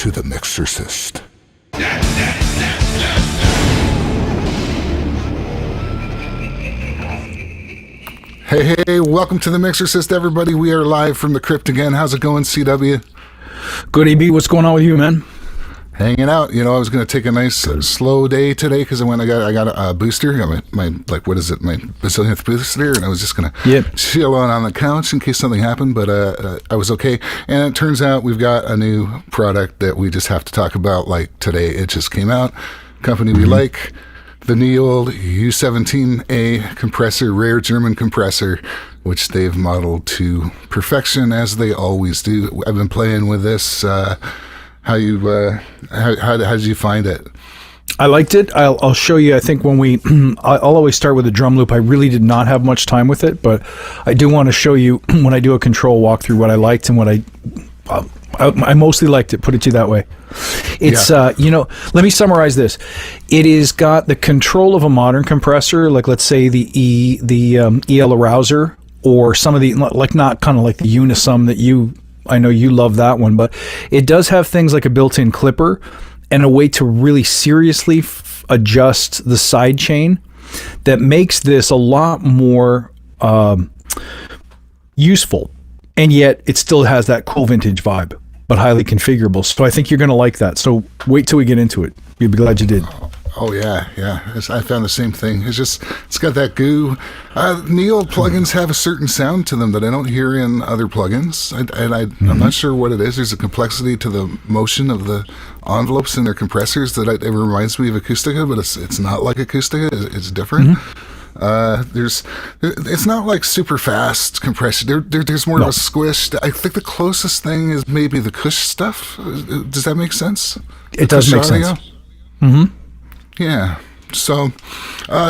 to the Mixercist. Hey, welcome to the Mixercist, everybody. We are live from the crypt again. How's it going, CW? Good, AB. What's going on with you, man? Hanging out. You know, I was going to take a nice slow day today because I got a booster. I got my bazillionth booster, and I was just going to chill on the couch in case something happened, but I was okay. And it turns out we've got a new product that we just have to talk about. Like today, it just came out. Company we like, the Neold U17A compressor, rare German compressor, which they've modeled to perfection as they always do. I've been playing with this. How did you find it? I liked it. I'll show you. I think when I'll always start with a drum loop. I really did not have much time with it, but I do want to show you when I do a control walkthrough what I liked and what I mostly liked it. Put it to you that way. It's let me summarize this. It is got the control of a modern compressor, like let's say the EL Arouser, or some of the not kind of like the Unisum that I know you love that one, but it does have things like a built-in clipper and a way to really seriously adjust the side chain that makes this a lot more useful, and yet it still has that cool vintage vibe, but highly configurable. So I think you're going to like that. So wait till we get into it. You'll be glad you did. Oh yeah. I found the same thing. It's got that goo. Neold plugins have a certain sound to them that I don't hear in other plugins, I'm not sure what it is. There's a complexity to the motion of the envelopes in their compressors that it reminds me of Acoustica, but it's not like Acoustica. It's different. It's not like super fast compression. There's more of a squish. I think the closest thing is maybe the Cush stuff. Does that make sense? It does make sense. Yeah. So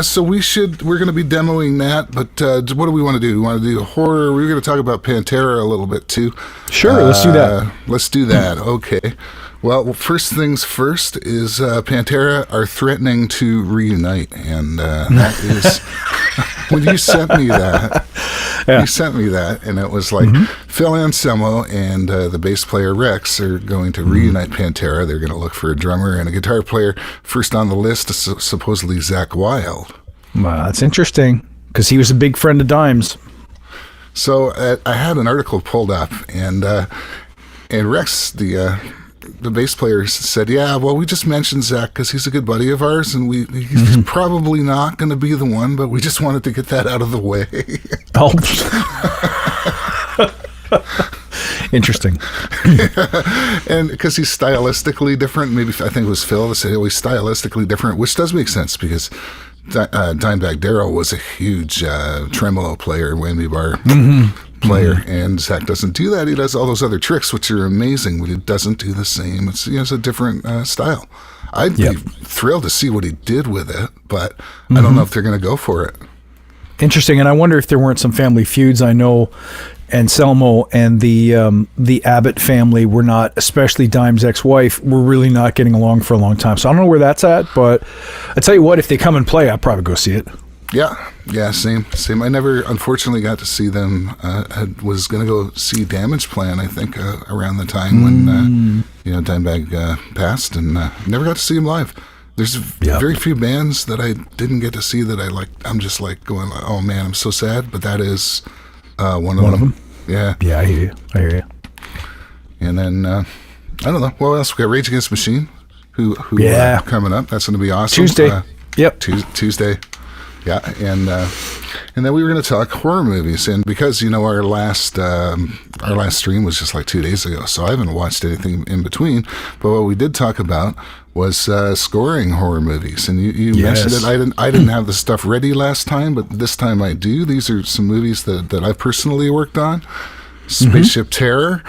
we're going to be demoing that, but what do we want to do? We want to do horror. We're going to talk about Pantera a little bit too. Sure, let's do that. Let's do that. Okay. Well, first things first is Pantera are threatening to reunite, and that is when you sent me that. Yeah. You sent me that, and it was like Phil Anselmo and the bass player Rex are going to reunite Pantera. They're going to look for a drummer and a guitar player. First on the list is supposedly Zakk Wylde. Wow, that's interesting, because he was a big friend of Dime's. So I had an article pulled up, and Rex, the bass player, said, yeah, well, we just mentioned Zakk because he's a good buddy of ours, and he's probably not going to be the one, but we just wanted to get that out of the way. Oh. Interesting. And because he's stylistically different, maybe I think it was Phil that said he's stylistically different, which does make sense because Dimebag Darrell was a huge tremolo player, whammy bar player, and Zakk doesn't do that. He does all those other tricks, which are amazing, but he doesn't do the same. It's a different style. I'd be thrilled to see what he did with it, but I don't know if they're going to go for it. Interesting, and I wonder if there weren't some family feuds. I know Anselmo and the Abbott family were not, especially Dime's ex-wife, were really not getting along for a long time. So I don't know where that's at, but I tell you what, if they come and play, I'll probably go see it. Yeah, same. I never, unfortunately, got to see them. I was going to go see Damage Plan, I think, around the time when Dimebag passed, and never got to see him live. There's very few bands that I didn't get to see that I like. I'm just like going, oh man, I'm so sad. But that is one of them. Yeah, I hear you. And then I don't know what else we got. Rage Against the Machine, who coming up. That's going to be awesome. Tuesday. Tuesday. Yeah, and then we were going to talk horror movies, and because our last stream was just like 2 days ago, so I haven't watched anything in between. But what we did talk about was scoring horror movies, and you mentioned it. I didn't have the stuff ready last time, but this time I do. These are some movies that I personally worked on. Spaceship Terror.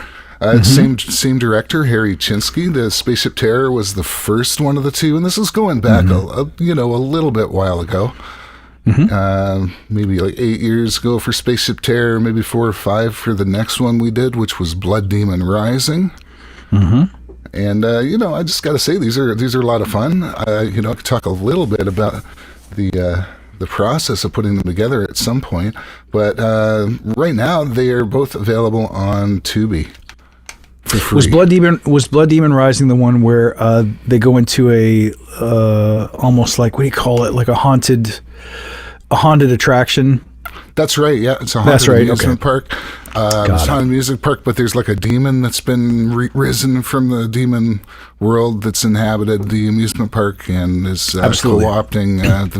Same director, Harry Chinsky. The Spaceship Terror was the first one of the two, and this is going back a little bit while ago. Maybe like 8 years ago for Spaceship Terror, maybe 4 or 5 for the next one we did, which was Blood Demon Rising. And I just got to say these are a lot of fun. I could talk a little bit about the process of putting them together at some point, but right now they are both available on Tubi for free. Was Blood Demon Rising the one where they go into a almost like, what do you call it, like a haunted attraction? That's right. Yeah, it's a haunted amusement park. It's a haunted amusement park, but there's like a demon that's been risen from the demon world that's inhabited the amusement park and is co-opting the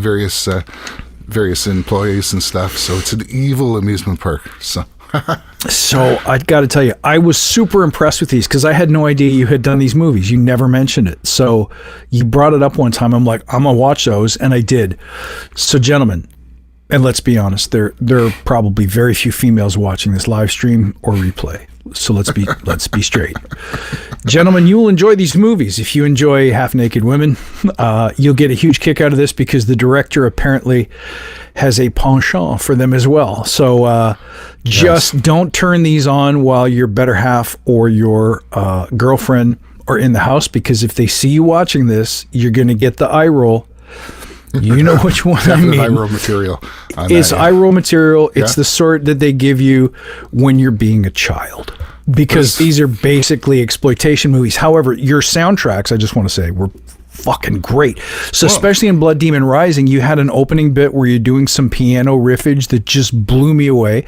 various employees and stuff. So it's an evil amusement park. So I got to tell you, I was super impressed with these because I had no idea you had done these movies. You never mentioned it. So you brought it up one time. I'm like, I'm going to watch those. And I did. So gentlemen, and let's be honest, there are probably very few females watching this live stream or replay. So let's be straight. Gentlemen, you will enjoy these movies. If you enjoy half-naked women, you'll get a huge kick out of this because the director apparently has a penchant for them as well. So just don't turn these on while your better half or your girlfriend are in the house, because if they see you watching this, you're going to get the eye roll. You know which one I mean. Eye roll material. It's eye roll material. It's the sort that they give you when you're being a child, because these are basically exploitation movies. However, your soundtracks, I just want to say, were fucking great. So especially in Blood Demon Rising, you had an opening bit where you're doing some piano riffage that just blew me away.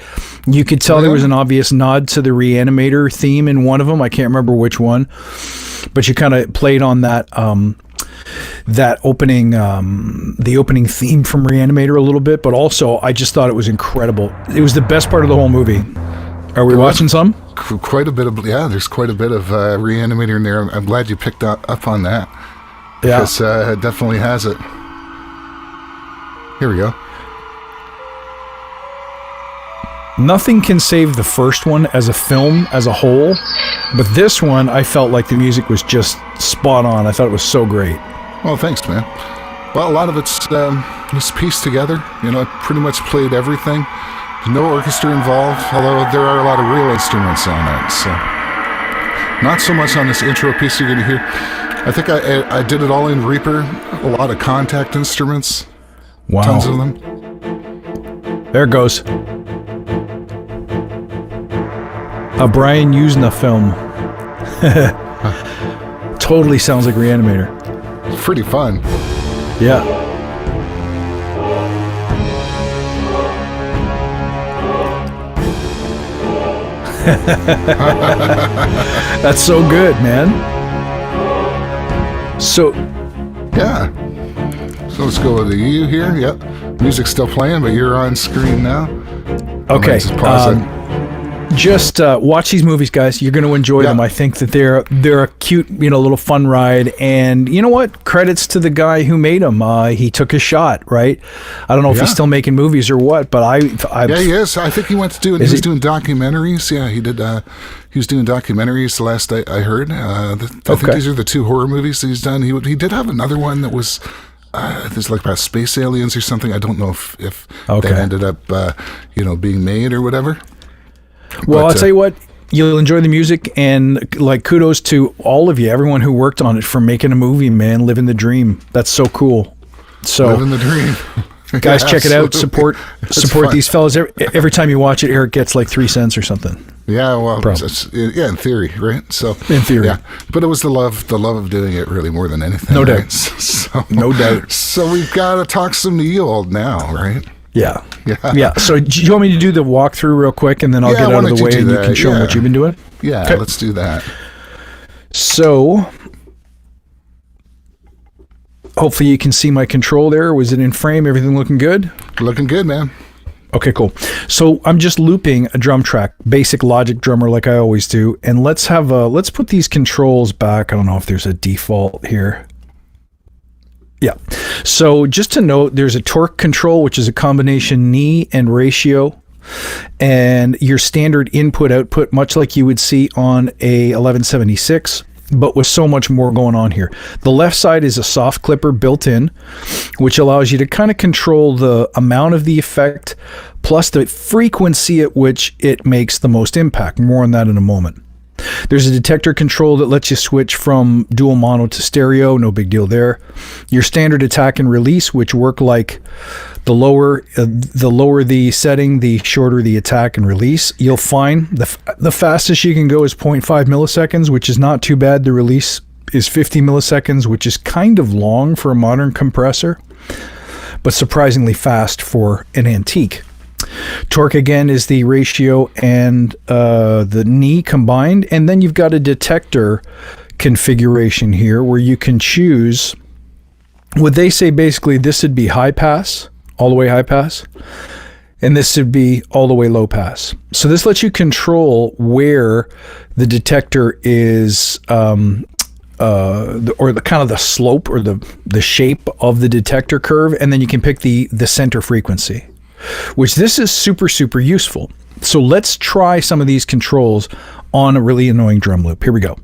You could tell there was an obvious nod to the Reanimator theme in one of them. I can't remember which one, but you kind of played on that opening, the opening theme from Reanimator a little bit, but also I just thought it was incredible. It was the best part of the whole movie. Are we watching some? Quite a bit of, there's quite a bit of Reanimator in there. I'm glad you picked up on that. Yeah. Because it definitely has it. Here we go. Nothing can save the first one as a film as a whole, but this one I felt like the music was just spot on. I thought it was so great. Well, thanks, man. Well, a lot of it's pieced together. It pretty much played everything. No orchestra involved, although there are a lot of real instruments on it. So, not so much on this intro piece you're going to hear. I think I did it all in Reaper. A lot of contact instruments. Wow. Tons of them. There it goes. A Brian Usna film. Totally sounds like Reanimator. It's pretty fun. Yeah. That's so good, man. So yeah. So let's go with the U here. Yep. Music's still playing, but you're on screen now. Okay. Just pause it. Just watch these movies, guys. You're going to enjoy them. I think that they're a cute, little fun ride. And you know what? Credits to the guy who made them. He took a shot, right? I don't know if he's still making movies or what, but he is. I think he went to doing. He's doing documentaries. Yeah, he did. He was doing documentaries. The last I heard. I think these are the two horror movies that he's done. He did have another one that was. There's like about space aliens or something. I don't know if that ended up being made or whatever. Well, I'll tell you what, you'll enjoy the music, and kudos to all of you, everyone who worked on it, for making a movie, man, living the dream. That's so cool. So living the dream. Guys, check it out. Support these fellas. Every time you watch it, Eric gets like 3 cents or something. Yeah, well, in theory, right? So in theory, yeah. But it was the love of doing it, really, more than anything. No doubt. Right? So, no doubt. So we've got to talk some Neold now, right? Yeah. So do you want me to do the walkthrough real quick, and then I'll get out of the way and you can show them what you've been doing? Yeah, okay. Let's do that. So hopefully you can see my control there. Was it in frame? Everything looking good? Looking good, man. Okay, cool. So I'm just looping a drum track, basic Logic drummer like I always do. And let's put these controls back. I don't know if there's a default here. Yeah. So just to note, there's a torque control, which is a combination knee and ratio, and your standard input output, much like you would see on a 1176, but with so much more going on here. The left side is a soft clipper built in, which allows you to kind of control the amount of the effect plus the frequency at which it makes the most impact. More on that in a moment. There's a detector control that lets you switch from dual mono to stereo. No big deal there. Your standard attack and release, which work like the lower the setting, the shorter the attack and release. You'll find the fastest you can go is 0.5 milliseconds, which is not too bad. The release is 50 milliseconds, which is kind of long for a modern compressor, but surprisingly fast for an antique. Torque again is the ratio and the knee combined, and then you've got a detector configuration here where you can choose what they say. Basically, this would be high pass, all the way high pass, and this would be all the way low pass. So this lets you control where the detector is, or the kind of the slope or the shape of the detector curve, and then you can pick the center frequency, which this is super useful. So let's try some of these controls on a really annoying drum loop. Here we go.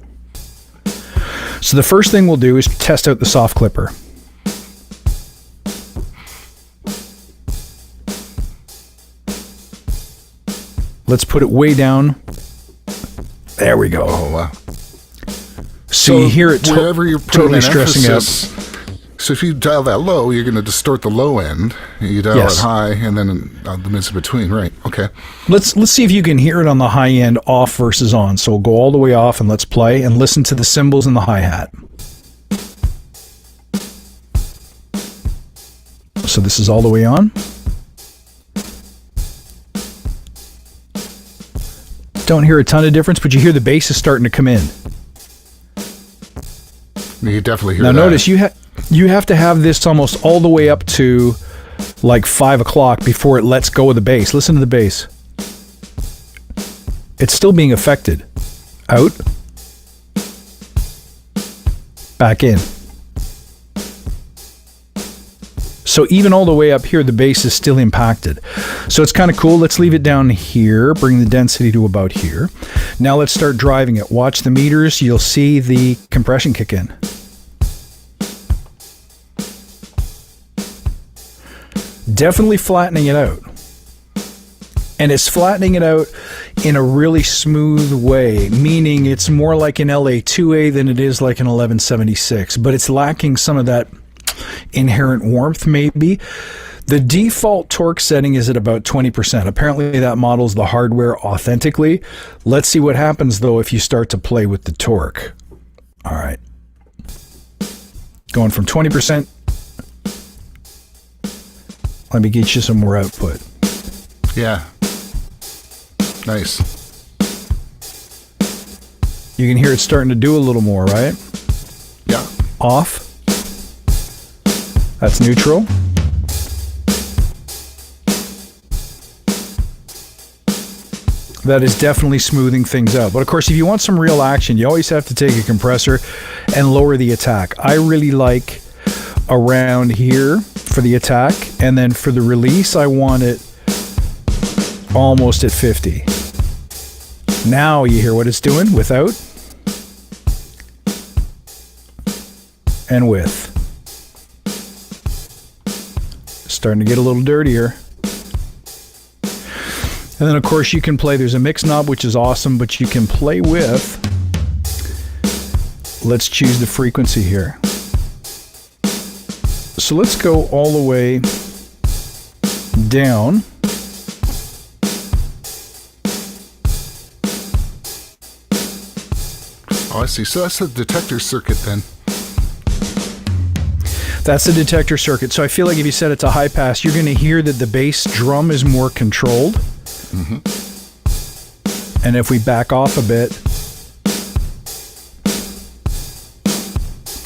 So the first thing we'll do is test out the soft clipper. Let's put it way down. There we go. Oh, wow. So you hear it wherever you're totally stressing out. So if you dial that low, you're going to distort the low end. You dial it high, and then the mids in between. Right. Okay. Let's see if you can hear it on the high end, off versus on. So we'll go all the way off and let's play and listen to the cymbals and the hi-hat. So this is all the way on. Don't hear a ton of difference, but you hear the bass is starting to come in. You definitely hear that. Now notice you have to have this almost all the way up to like 5 o'clock before it lets go of the bass. Listen to the bass. It's still being affected. Out. Back in. So even all the way up here, the bass is still impacted. So it's kind of cool. Let's leave it down here, bring the density to about here. Now let's start driving it. Watch the meters. You'll see the compression kick in. Definitely flattening it out. And it's flattening it out in a really smooth way, meaning it's more like an LA2A than it is like an 1176, but it's lacking some of that inherent warmth maybe. The default torque setting is at about 20%. Apparently that models the hardware authentically. Let's see what happens though if you start to play with the torque. All right. Going from 20%. Let me get you some more output. Yeah. Nice. You can hear it starting to do a little more, right? Yeah. Off. That's neutral. That is definitely smoothing things out. But of course, if you want some real action, you always have to take a compressor and lower the attack. I really like around here for the attack, and then for the release, I want it almost at 50. Now you hear what it's doing without and with. Starting to get a little dirtier. And then of course you can play, there's a mix knob which is awesome, but you can play with, let's choose the frequency here. So let's go all the way down. Oh, I see. So that's the detector circuit then. That's the detector circuit. So I feel like if you set it to high pass, you're going to hear that the bass drum is more controlled. Mm-hmm. And if we back off a bit.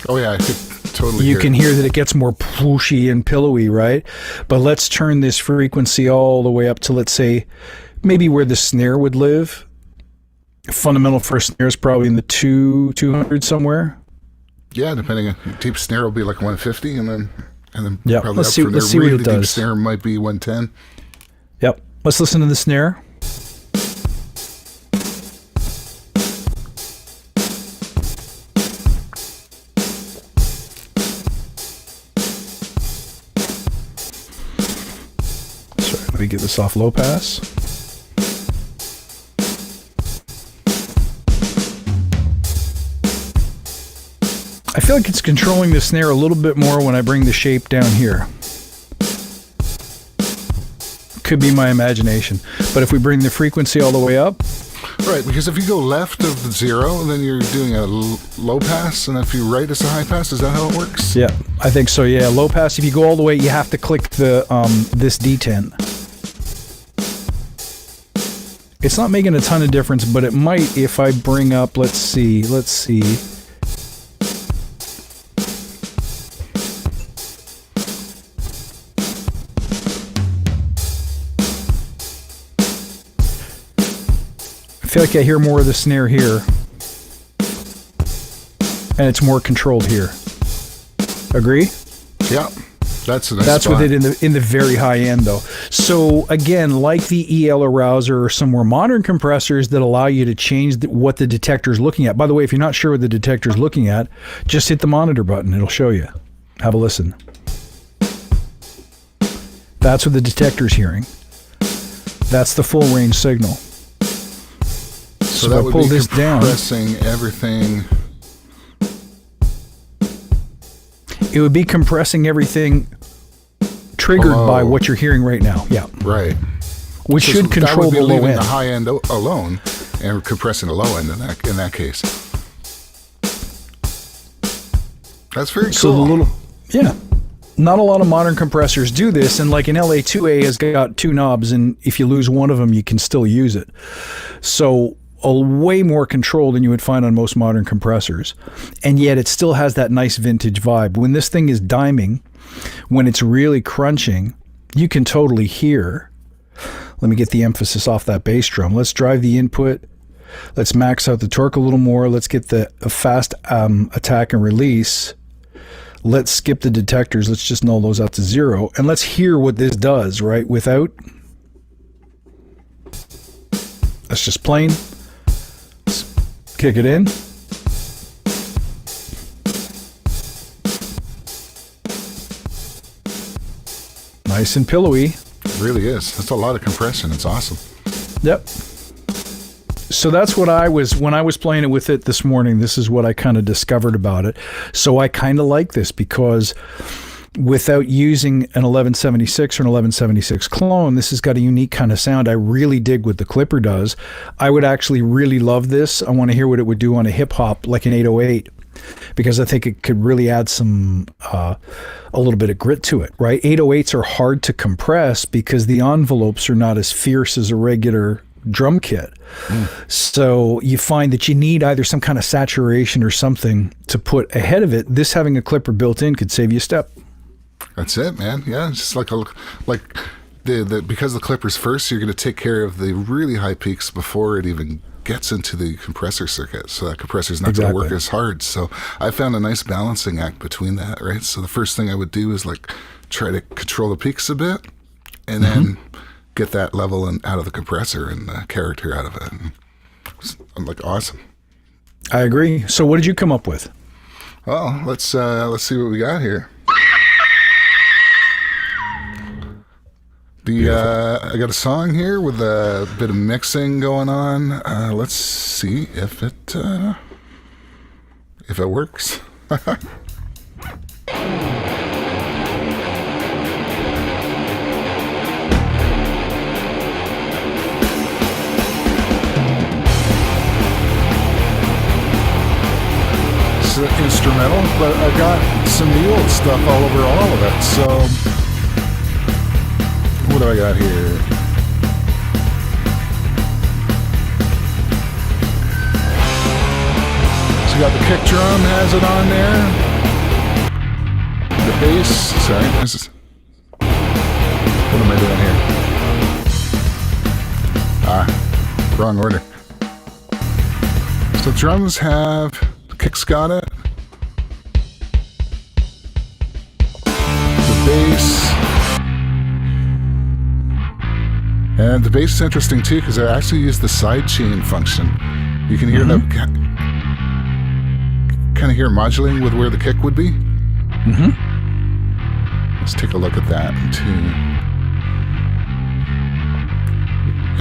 Oh yeah, I could totally You hear can it. hear that it gets more pooshy and pillowy, right? But let's turn this frequency all the way up to, let's say, maybe where the snare would live. Fundamental for a snare is probably in the 200 somewhere. Yeah, depending on deep snare will be like 150, and then yep. probably Let's up see, from there. let's see Really what it does. Deep snare might be 110. Yep. Let's listen to the snare. Sorry, let me get this off low pass. I feel like it's controlling the snare a little bit more when I bring the shape down here. Could be my imagination. But if we bring the frequency all the way up... Right, because if you go left of the 0, then you're doing a low pass, and if you right, it's a high pass. Is that how it works? Yeah, I think so, yeah. Low pass, if you go all the way, you have to click the this D10. It's not making a ton of difference, but it might if I bring up, let's see. I feel like I hear more of the snare here, and it's more controlled here. Agree? Yeah, that's a nice That's spot. with it in the very high end, though. So again, like the EL arouser or some more modern compressors that allow you to change what the detector's looking at. By the way, if you're not sure what the detector's looking at, just hit the monitor button. It'll show you. Have a listen. That's what the detector's hearing. That's the full range signal. So that would pull be this down. compressing everything. It would be compressing everything triggered by what you're hearing right now. Yeah. Right. Which So should control that would be the low leaving end. the high end alone and compressing the low end in that case. That's very cool. So not a lot of modern compressors do this, and like an LA2A has got 2 knobs, and if you lose one of them, you can still use it. So way more control than you would find on most modern compressors, and yet it still has that nice vintage vibe. When this thing is diming, when it's really crunching, you can totally hear. Let me get the emphasis off that bass drum. Let's drive the input. Let's max out the torque a little more. Let's get the fast attack and release. Let's skip the detectors. Let's just null those out to 0. And let's hear what this does, right? Without. That's just plain. Let's kick it in. Nice and pillowy. It really is. That's a lot of compression. It's awesome. Yep. So that's what when I was playing it with it this morning, this is what I kind of discovered about it. So I kind of like this because without using an 1176 or an 1176 clone, this has got a unique kind of sound. I really dig what the Clipper does. I would actually really love this. I want to hear what it would do on a hip hop like an 808, because I think it could really add some a little bit of grit to it, right? 808s are hard to compress because the envelopes are not as fierce as a regular drum kit. So you find that you need either some kind of saturation or something to put ahead of it. This having a clipper built in could save you a step. That's it, man. Yeah, it's just like because the clipper's first, you're going to take care of the really high peaks before it even gets into the compressor circuit. So that compressor's not going to work as hard. So I found a nice balancing act between that, right? So the first thing I would do is like try to control the peaks a bit, and then get that level and out of the compressor and the character out of it. I'm like, awesome. I agree. So what did you come up with? Well, let's see what we got here. I got a song here with a bit of mixing going on. Let's see if it works. Instrumental, but I got some Neold stuff all over all of it. So what do I got here? So you got the kick drum, has it on there. The bass. Sorry, what am I doing here? Wrong order. So drums have. Kick's got it. The bass. And the bass is interesting too because I actually use the side chain function. You can hear that kind of hear it modulating with where the kick would be. Let's take a look at that too.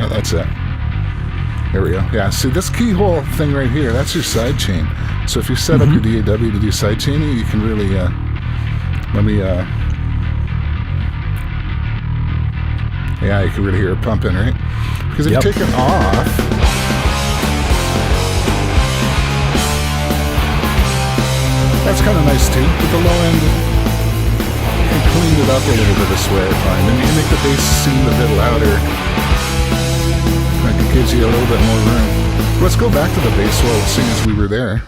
Yeah, that's it. There we go. Yeah, see this keyhole thing right here, that's your side chain. So if you set up your DAW to do side chaining, you can really, yeah, you can really hear it pumping, right? Because if you take it off, that's kind of nice too. With the low end, you can clean it up a little bit this way, I find. And you make the bass seem a bit louder. Like it gives you a little bit more room. Let's go back to the bass while seeing as we were there.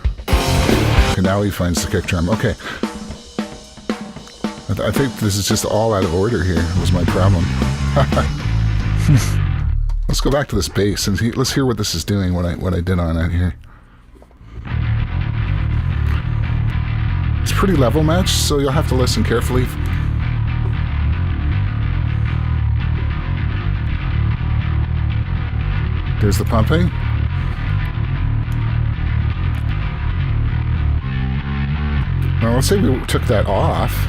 Okay, now he finds the kick drum. Okay. I think this is just all out of order here, was my problem. Let's go back to this bass and let's hear what this is doing, what I did on it here. It's pretty level matched, so you'll have to listen carefully. There's the pumping. Now let's say we took that off.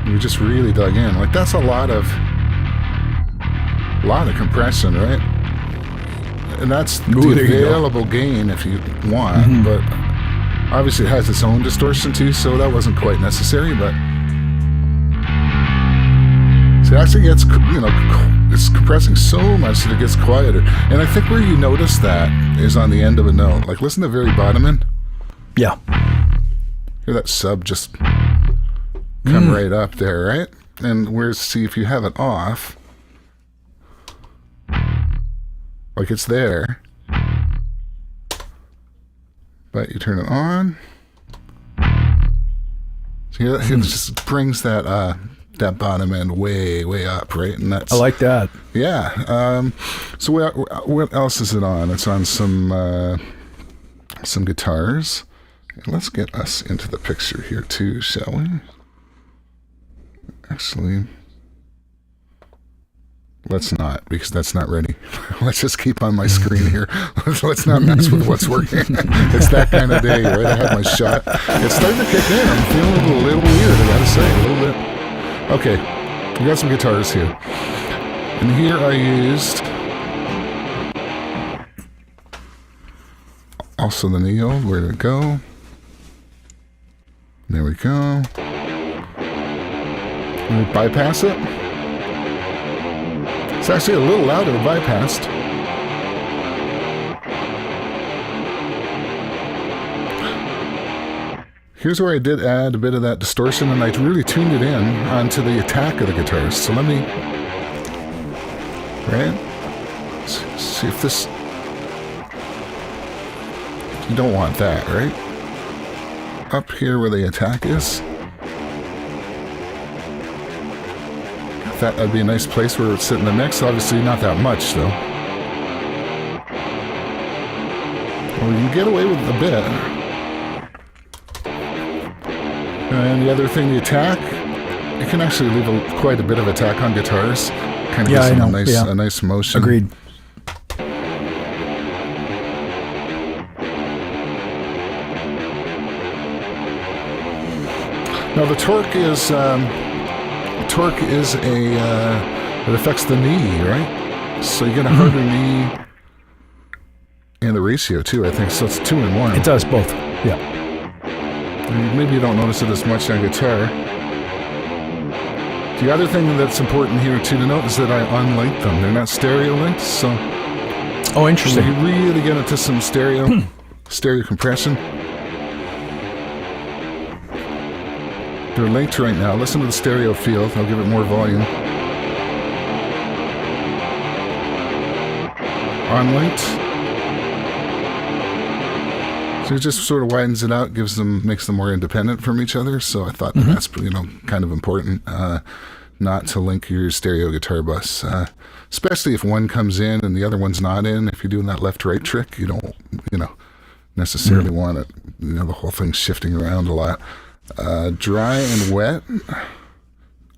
We just really dug in. Like that's a lot of compression, right? And that's the available gain if you want, but obviously it has its own distortion too, so that wasn't quite necessary, but so it actually gets, it's compressing so much that it gets quieter. And I think where you notice that is on the end of a note. Like listen to the very bottom end. Yeah. Hear that sub just come right up there, right? And see if you have it off, like it's there, but you turn it on. So it just brings that bottom end way up, right? And that's, I like that. Yeah. So what else is it on? It's on some guitars. Let's get us into the picture here too, shall we? Actually, let's not, because that's not ready. Let's just keep on my screen here. Let's not mess with what's working. It's that kind of day, right? I had my shot. It's starting to kick in. I'm feeling a little weird, I gotta say, a little bit. Okay, we got some guitars here. And here I used also the Neold. Where did it go? There we go. We bypass it. It's actually a little louder bypassed. Here's where I did add a bit of that distortion, and I really tuned it in onto the attack of the guitars. So let me, right? See if this, you don't want that, right? Up here where the attack is. That'd be a nice place where it's sitting the mix. Obviously not that much though. Well, you can get away with a bit. And the other thing, the attack, you can actually leave quite a bit of attack on guitars. Kind of gives them a nice motion. Agreed. Now the torque is it affects the knee, right? So you get a harder knee and the ratio too, I think. So it's 2 in 1. It does both, yeah. And maybe you don't notice it as much on guitar. The other thing that's important here too to note is that I unlinked them. They're not stereo linked, so oh, interesting. You really get into some stereo compression. They're linked right now. Listen to the stereo field. I'll give it more volume. Unlinked. So it just sort of widens it out, makes them more independent from each other. So I thought that's kind of important, not to link your stereo guitar bus, especially if one comes in and the other one's not in. If you're doing that left-right trick, you don't necessarily want it. The whole thing's shifting around a lot. Dry and wet,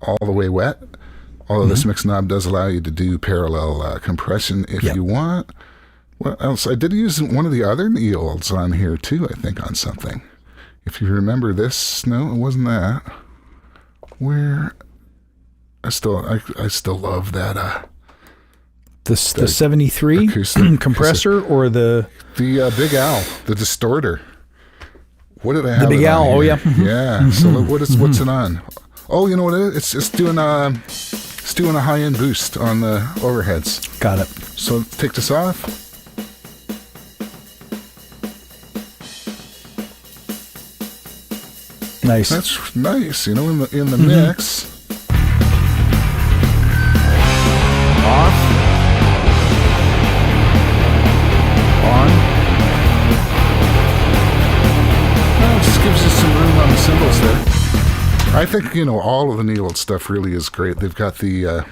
all the way wet. Although this mix knob does allow you to do parallel compression if you want. What else? I did use one of the other Neolds on here too, I think, on something. If you remember this, no, it wasn't that. Where I still love that The 73 compressor or the Big Al, the distorter. What did I have? The Big Al. Oh yeah. Yeah. So what's it on? Oh, you know what it is? It's doing a high end boost on the overheads. Got it. So take this off. Nice. That's nice. You know, in the mix. Off. On. Well, it just gives you some room on the cymbals there. I think, you know, all of the Neold stuff really is great. They've got the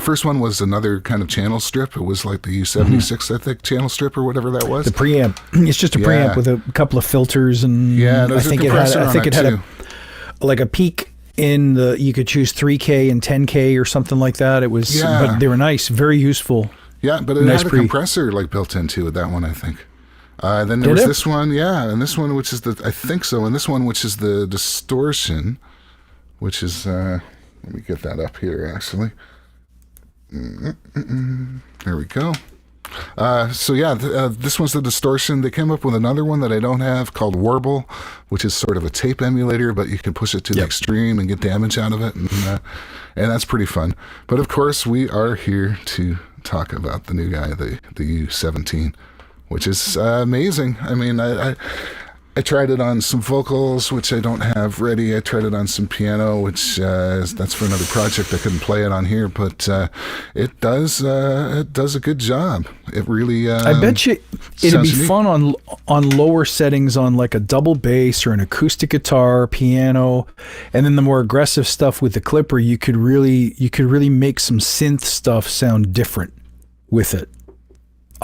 first one was another kind of channel strip. It was like the U17, I think, channel strip or whatever that was. The preamp. It's just a preamp with a couple of filters and I think it had a peak in the, you could choose 3K and 10K or something like that. It was, but they were nice, very useful. Yeah, but it had a compressor like built into it, that one, I think. Then there was this one, and this one, which is I think so, and this one, which is the Distortion, which is, let me get that up here, actually. There we go. This one's the Distortion. They came up with another one that I don't have called Warble, which is sort of a tape emulator, but you can push it to the extreme and get damage out of it, and that's pretty fun. But of course, we are here to talk about the new guy, the U17, which is amazing. I mean, I tried it on some vocals, which I don't have ready. I tried it on some piano, which that's for another project. I couldn't play it on here, but it does a good job. It really. I bet you it'd be fun on lower settings on like a double bass or an acoustic guitar, piano, and then the more aggressive stuff with the clipper. You could really make some synth stuff sound different with it.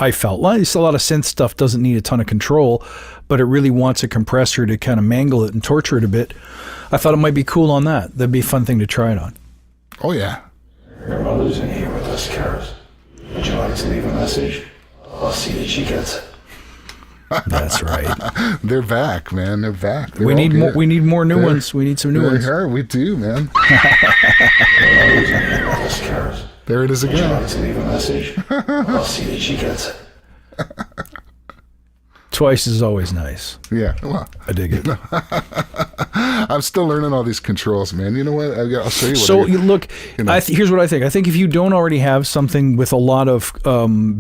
I felt like a lot of synth stuff doesn't need a ton of control, but it really wants a compressor to kind of mangle it and torture it a bit. I thought it might be cool on that. That'd be a fun thing to try it on. Oh, yeah. Your mother's in here with us, Karis. Would you like to leave a message? I'll see that she gets it. That's right. They're back, man. They're back. We need more. We need more new ones. We need some new ones. We do, man. There it is again. Would you like to leave a message? I'll see that she gets it. Twice is always nice. Yeah, well, I dig it. I'm still learning all these controls, man. You know what? I'll show you. So here's what I think. I think if you don't already have something with a lot of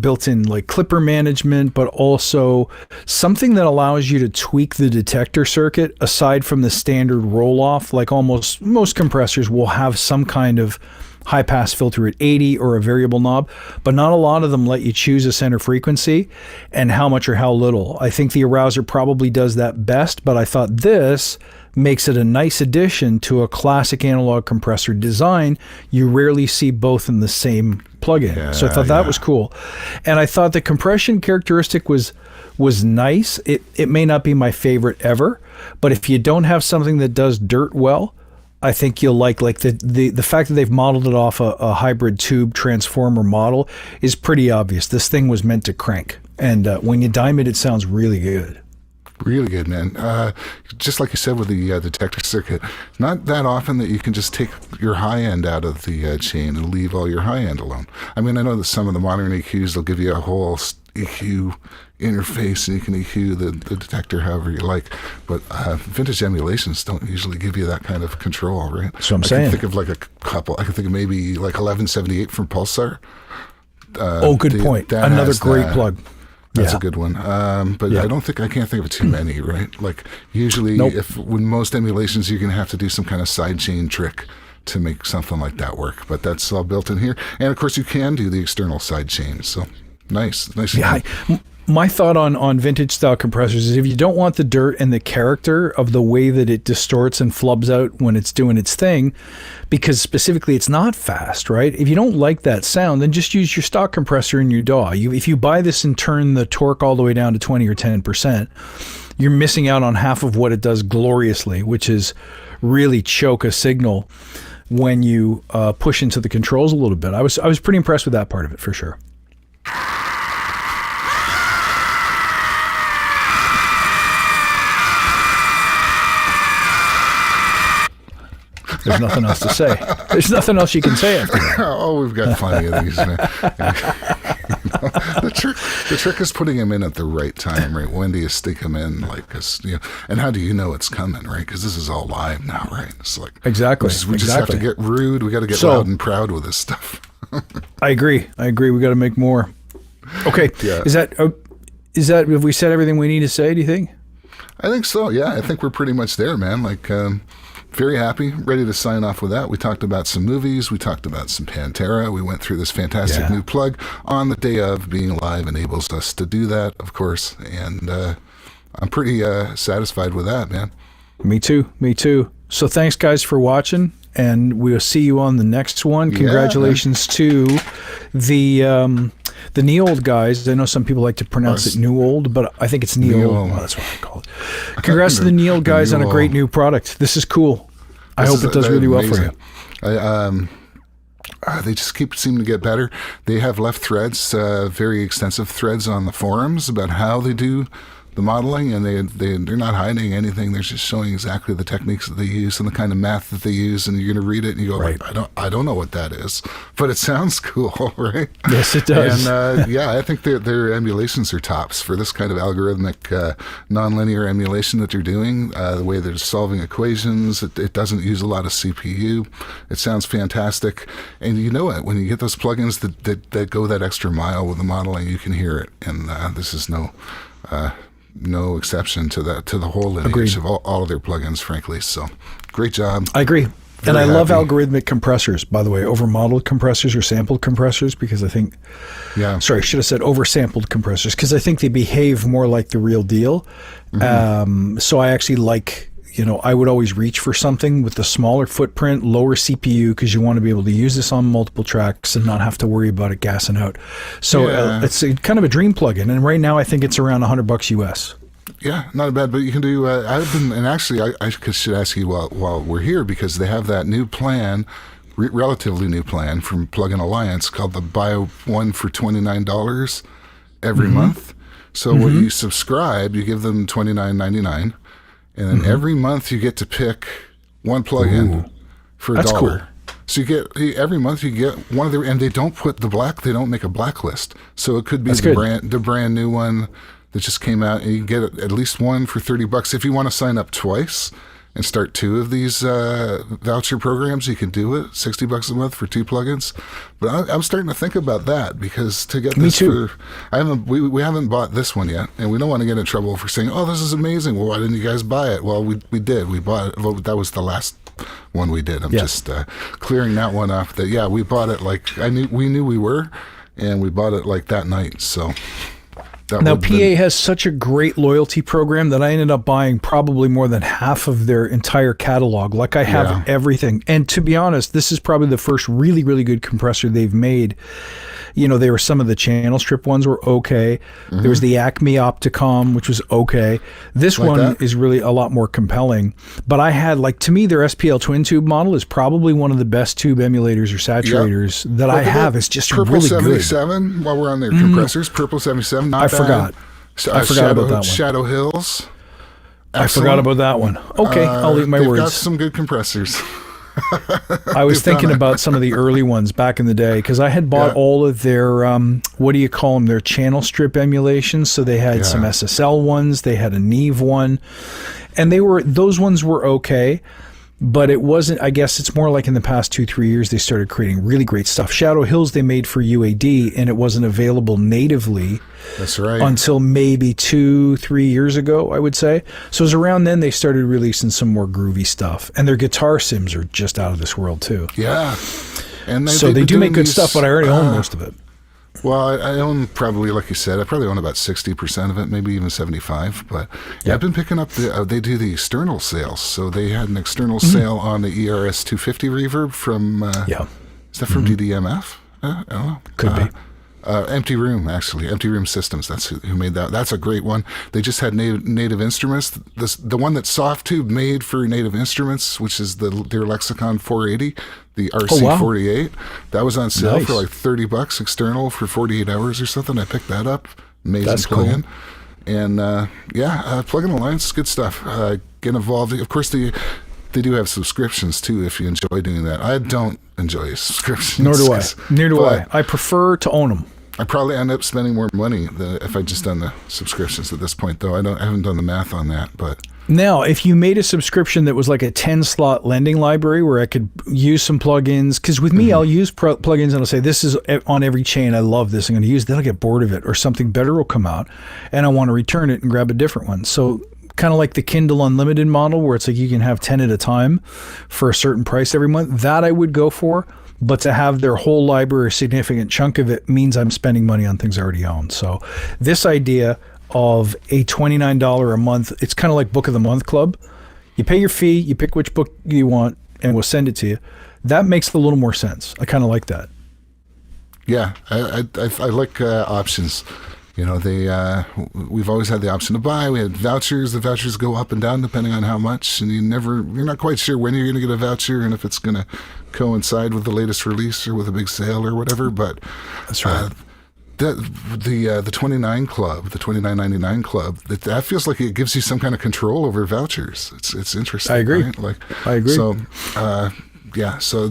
built-in like clipper management, but also something that allows you to tweak the detector circuit aside from the standard roll-off, like almost most compressors will have some kind of high pass filter at 80 or a variable knob, but not a lot of them let you choose a center frequency and how much or how little. I think the Arouser probably does that best, but I thought this makes it a nice addition to a classic analog compressor design. You rarely see both in the same plugin. So I thought that was cool. And I thought the compression characteristic was nice. It may not be my favorite ever, but if you don't have something that does dirt well, I think you'll like the fact that they've modeled it off a hybrid tube transformer model is pretty obvious. This thing was meant to crank, and when you dime it, it sounds really good. Really good, man. Just like you said with the detector circuit, not that often that you can just take your high end out of the chain and leave all your high end alone. I mean, I know that some of the modern EQs will give you a whole EQ interface and you can EQ the detector however you like, but vintage emulations don't usually give you that kind of control, right? So I'm saying, I can think of like a couple. I can think of maybe like 1178 from Pulsar. Good point. Another great plug. That's a good one. But I can't think of too many, right? Like usually when most emulations, you're going to have to do some kind of sidechain trick to make something like that work, but that's all built in here. And of course you can do the external sidechains. So nice. Yeah. My thought on vintage style compressors is if you don't want the dirt and the character of the way that it distorts and flubs out when it's doing its thing, because specifically it's not fast, right? If you don't like that sound, then just use your stock compressor in your DAW. If you buy this and turn the torque all the way down to 20 or 10%, you're missing out on half of what it does gloriously, which is really choke a signal when you push into the controls a little bit. I was pretty impressed with that part of it for sure. There's nothing else to say. There's nothing else you can say after that. Oh, we've got plenty of these, man. The trick is putting them in at the right time, right? When do you stick them in? Like, 'cause, and how do you know it's coming, right? Because this is all live now, right? It's like exactly. We just have to get rude. We got to get loud and proud with this stuff. I agree. We got to make more. Okay. Yeah. Is that have we said everything we need to say? Do you think? I think so. Yeah, I think we're pretty much there, man. Like, very happy, ready to sign off with that. We talked about some movies. We talked about some Pantera. We went through this fantastic new plug on the day of. Being live enables us to do that, of course. And I'm pretty satisfied with that, man. Me too. So thanks, guys, for watching. And we'll see you on the next one. Congratulations to the Neold guys. I know some people like to pronounce it Neold, but I think it's Neold. Well, that's what I call it. Congrats to the Neold guys on a great new product. This is cool. I hope it does really well for you. They just keep seeming to get better. They have left threads, very extensive threads on the forums about how they do the modeling, and they're not hiding anything. They're just showing exactly the techniques that they use and the kind of math that they use, and you're going to read it and you go, right. I don't know what that is, but it sounds cool, right? Yes, it does. And I think their emulations are tops for this kind of algorithmic nonlinear emulation that they're doing. The way they're solving equations, it doesn't use a lot of CPU. It sounds fantastic, and you know it when you get those plugins that go that extra mile with the modeling. You can hear it, and this is no exception to the whole lineage of all of their plugins, frankly. So great job. I agree. And I love algorithmic compressors, by the way, over modeled compressors or sampled compressors, because I think, sorry, I should have said over sampled compressors, because I think they behave more like the real deal. Mm-hmm. So I actually like, I would always reach for something with the smaller footprint, lower CPU, because you want to be able to use this on multiple tracks and not have to worry about it gassing out. So it's kind of a dream plugin. And right now I think it's around $100 US. Yeah, not bad, but you can do, I should ask you while we're here, because they have that new plan, relatively new plan from Plugin Alliance called the Buy One for $29 every month. So when you subscribe, you give them $29.99. And then every month you get to pick one plugin for $1. Cool. So you get every month you get one of and they don't make a blacklist. So it could be the brand new one that just came out, and you get at least one for $30. If you want to sign up twice and start two of these voucher programs, you can do it. $60 a month for two plugins. But I'm starting to think about that, because to get this we haven't bought this one yet, and we don't want to get in trouble for saying, "Oh, this is amazing. Well, why didn't you guys buy it?" Well, we did. We bought it. Well, that was the last one we did. I'm just clearing that one up. That we bought it like we knew we were, and we bought it like that night. So. Now, PA has such a great loyalty program that I ended up buying probably more than half of their entire catalog. Like, I have everything. And to be honest, this is probably the first really, really good compressor they've made. There were some of the channel strip ones were okay. There was the Acme Opticom, which was okay. This one is really a lot more compelling. But I had, to me, their SPL twin tube model is probably one of the best tube emulators or saturators that I have. It's just Purple really 77, good. While we're on their compressors, Purple 77, not bad. I forgot about that one. Shadow Hills. Excellent. I forgot about that one. Okay, I'll eat my words. They've got some good compressors. I was thinking about some of the early ones back in the day, because I had bought all of their, their channel strip emulations. So they had some SSL ones, they had a Neve one, and those ones were okay. But it wasn't, I guess it's more like in the past 2-3 years, they started creating really great stuff. Shadow Hills they made for UAD, and it wasn't available natively. That's right. Until maybe 2-3 years ago, I would say. So it was around then they started releasing some more groovy stuff. And their guitar sims are just out of this world too. Yeah. And they do make good stuff, but I already own most of it. Well, I own probably, like you said, I probably own about 60% of it, maybe even 75%. But I've been picking up they do the external sales. So they had an external sale on the ERS 250 reverb from, is that from DDMF? I don't know. Could be. Empty Room, actually. Empty Room Systems, that's who made that. That's a great one. They just had Native Instruments. The one that Softtube made for Native Instruments, which is their Lexicon 480, the RC48. That was on sale for like $30 external for 48 hours or something. I picked that up. Amazing plugin. Cool. And Plugin Alliance, good stuff. Get involved. Of course, they do have subscriptions too if you enjoy doing that. I don't enjoy subscriptions. Nor do I. Neither do I. I prefer to own them. I probably end up spending more money if I just done the subscriptions at this point, though. I haven't done the math on that, but now, if you made a subscription that was like a 10-slot lending library where I could use some plugins, because with me, I'll use plugins and I'll say, this is on every chain. I love this. I'm going to use it. Then I'll get bored of it or something better will come out and I want to return it and grab a different one. So kind of like the Kindle Unlimited model where it's like you can have 10 at a time for a certain price every month. That I would go for. But to have their whole library, a significant chunk of it, means I'm spending money on things I already own. So this idea of a $29 a month, it's kind of like Book of the Month Club. You pay your fee, you pick which book you want, and we'll send it to you. That makes a little more sense. I kind of like that. Yeah, I like options. You know, we've always had the option to buy. We had vouchers. The vouchers go up and down depending on how much, and you're not quite sure when you're going to get a voucher and if it's going to coincide with the latest release or with a big sale or whatever. But that's right. The 29 Club, the $29.99 Club, that feels like it gives you some kind of control over vouchers. It's interesting. I agree. Right? I agree. So. Yeah, so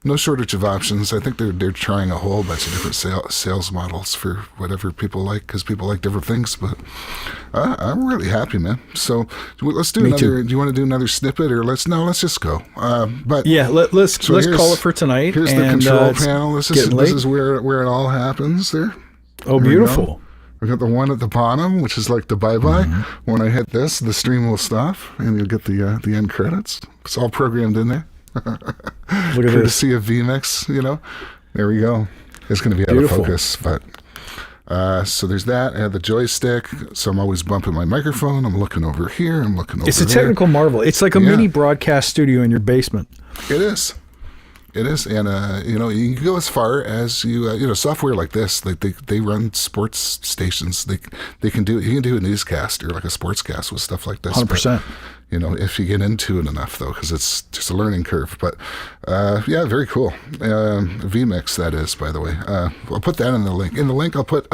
no shortage of options. I think they're trying a whole bunch of different sales models for whatever people like, because people like different things. But I'm really happy, man. So let's do another. Do you want to do another snippet, or let's just go? But yeah, let's call it for tonight. Here's the control panel. This is where it all happens. There. Oh, beautiful. We got the one at the bottom, which is like the bye-bye. Mm-hmm. When I hit this, the stream will stop, and you'll get the end credits. It's all programmed in there. Look at Courtesy of vMix, there we go. It's going to be out of focus, but so there's that. I have the joystick, so I'm always bumping my microphone. I'm looking over here. I'm looking over there. It's a technical marvel. It's like a mini broadcast studio in your basement. It is, and you can go as far as software like this. They run sports stations. They can do it. You can do a newscast or like a sportscast with stuff like this. 100%. If you get into it enough, though, because it's just a learning curve. But, very cool. vMix, that is, by the way. I'll put that in the link. In the link, I'll put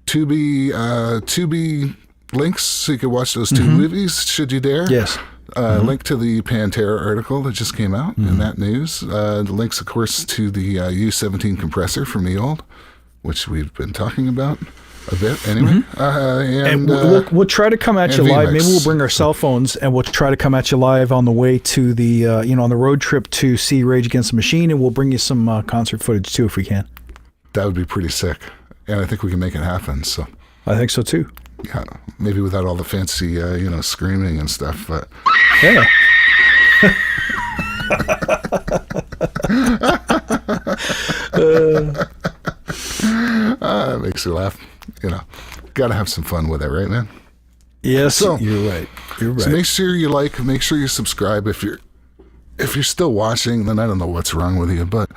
Tubi links so you can watch those two movies, should you dare. Yes. Link to the Pantera article that just came out in that news. The links, of course, to the U17 compressor from Neold, which we've been talking about a bit anyway. And we'll try to come at you live. Maybe we'll bring our cell phones and we'll try to come at you live on the way to the on the road trip to see Rage Against the Machine, and we'll bring you some concert footage too if we can. That would be pretty sick, and I think we can make it happen. So I think so too. Yeah, maybe without all the fancy screaming and stuff, but yeah. It makes you laugh. Got to have some fun with it, right, man? Yes, so, you're right. So make sure you make sure you subscribe. If you're still watching, then I don't know what's wrong with you, but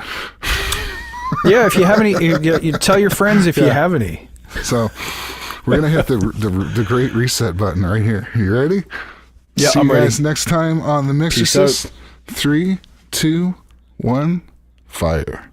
yeah, if you have any, you tell your friends if you have any. So we're gonna hit the great reset button right here. You ready? Yeah, See I'm you ready. guys next time on the Mixer. 3, 2, 1, fire.